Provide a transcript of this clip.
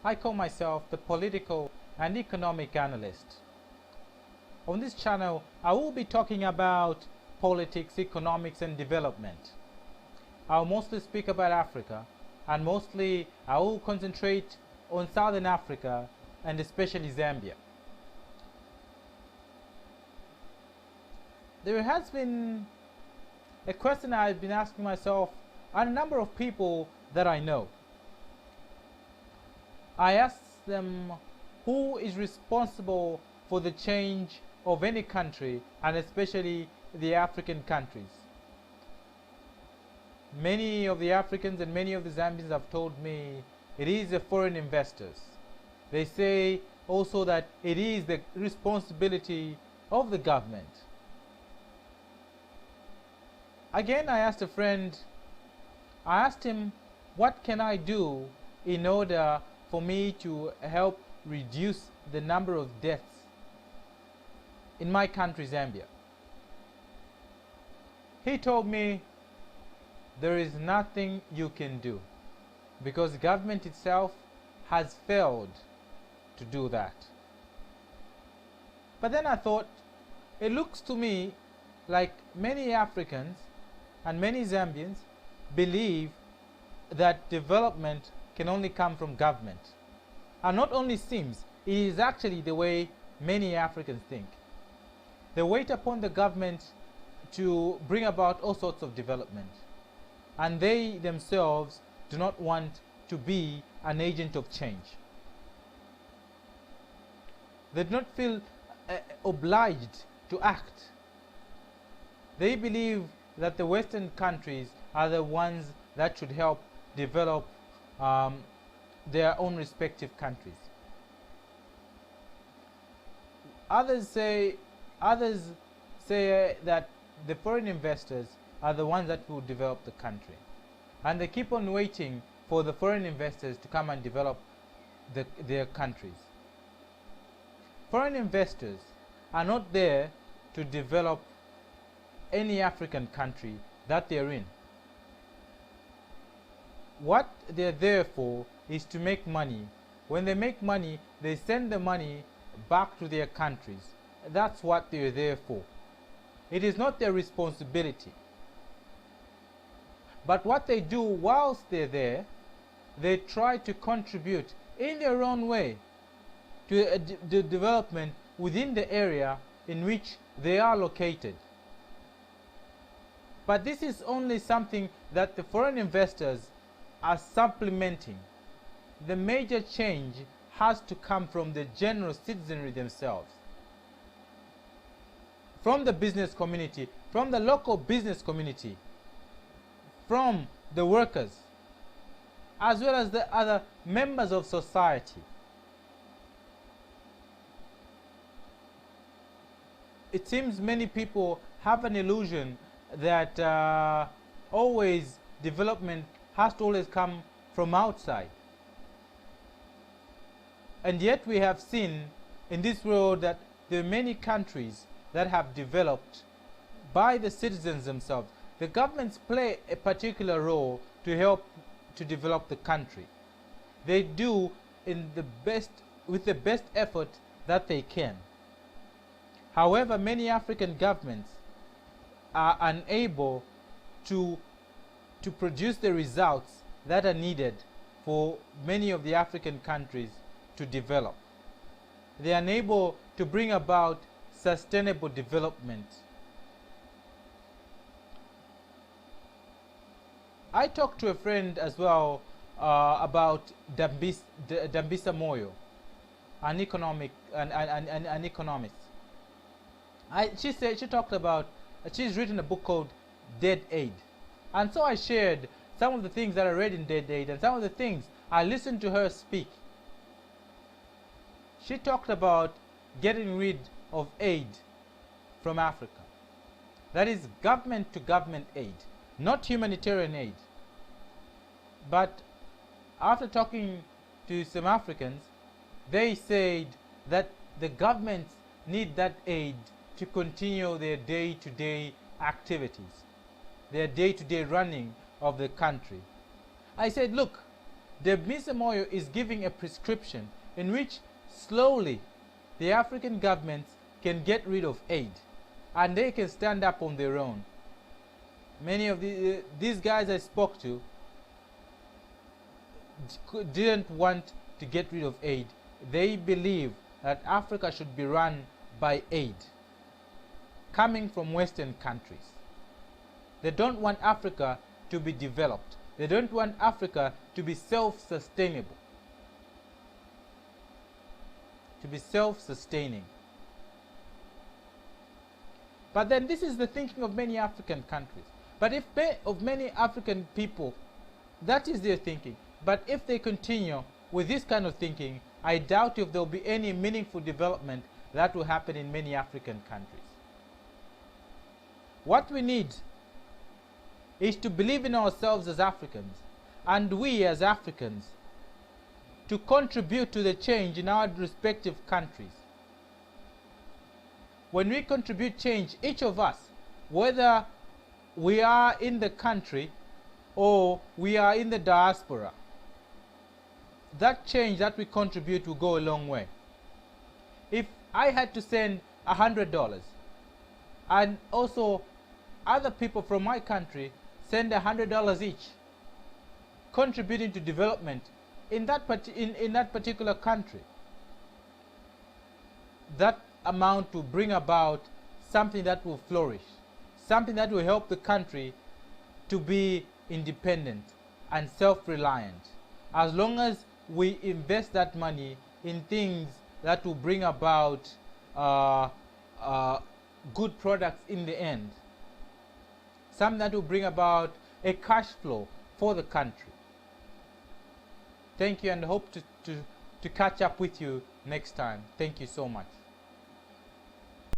I call myself the political and economic analyst. On this channel, I will be talking about politics, economics, and development. I'll mostly speak about Africa, and mostly I will concentrate on Southern Africa and especially Zambia. There has been a question I've been asking myself and a number of people that I know. I asked them who is responsible for the change of any country, and especially the African countries. Many of the Africans and many of the Zambians have told me it is the foreign investors. They say also that it is the responsibility of the government. Again, I asked a friend, I asked him, what can I do in order for me to help reduce the number of deaths in my country, Zambia? He told me, there is nothing you can do because the government itself has failed to do that. But then I thought, it looks to me like many Africans and many Zambians believe that development can only come from government. And not only seems, it is actually the way many Africans think. They wait upon the government to bring about all sorts of development. And they themselves do not want to be an agent of change. They do not feel obliged to act. They believe that the Western countries are the ones that should help develop their own respective countries. Others say that the foreign investors are the ones that will develop the country, and they keep on waiting for the foreign investors to come and develop their countries. Foreign investors are not there to develop any African country that they're in. What they're there for is to make money. When they make money, they send the money back to their countries. That's what they're there for. It is not their responsibility. But what they do whilst they're there, they try to contribute in their own way to the development within the area in which they are located. But this is only something that the foreign investors are supplementing. The major change has to come from the general citizenry themselves, from the business community, from the local business community, from the workers, as well as the other members of society. It seems many people have an illusion that always development has to always come from outside. And yet we have seen in this world that there are many countries that have developed by the citizens themselves. The governments play a particular role to help to develop the country. They do with the best effort that they can. However, many African governments are unable to produce the results that are needed for many of the African countries to develop. They are unable to bring about sustainable development. I talked to a friend as well about Dambisa Moyo, an economist. She talked about, she's written a book called Dead Aid. And so I shared some of the things that I read in Dead Aid and some of the things I listened to her speak. She talked about getting rid of aid from Africa. That is government to government aid, not humanitarian aid. But after talking to some Africans, they said that the governments need that aid to continue their day-to-day activities, their day-to-day running of the country. I said, look, the Mr. Moyo is giving a prescription in which slowly the African governments can get rid of aid and they can stand up on their own. Many of these guys I spoke to didn't want to get rid of aid. They believe that Africa should be run by aid coming from Western countries. They don't want Africa to be developed. They don't want Africa to be self-sustainable, to be self-sustaining. But then this is the thinking of many African countries. But if of many African people, that is their thinking. But if they continue with this kind of thinking, I doubt if there will be any meaningful development that will happen in many African countries. What we need is to believe in ourselves as Africans, and we as Africans to contribute to the change in our respective countries. When we contribute change, each of us, whether we are in the country or we are in the diaspora, that change that we contribute will go a long way. If I had to send $100 and also other people from my country send $100 each, contributing to development in that particular country, that amount will bring about something that will flourish, something that will help the country to be independent and self-reliant, as long as we invest that money in things that will bring about good products in the end, something that will bring about a cash flow for the country. Thank you, and hope to catch up with you next time. Thank you so much.